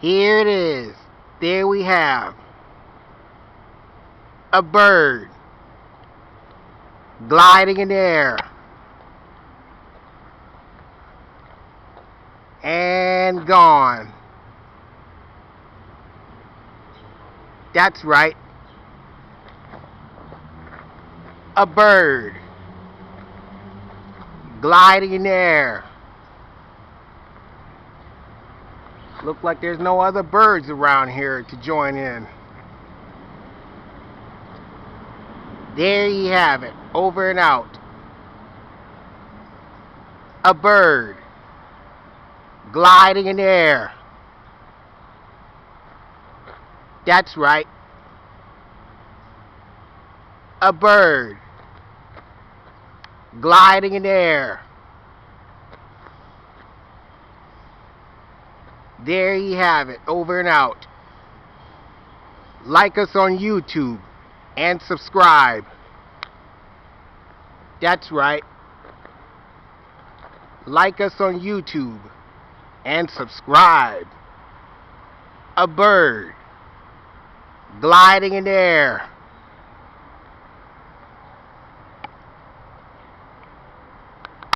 Here it is. There we have a bird gliding in the air and gone. That's right. A bird gliding in the air. Look like there's no other birds around here to join in. There you have it. Over and out. A bird gliding in the air. That's right. A bird gliding in the air. There you have it. Over and out. Like us on YouTube and subscribe. That's right. Like us on YouTube and subscribe. A bird gliding in the air.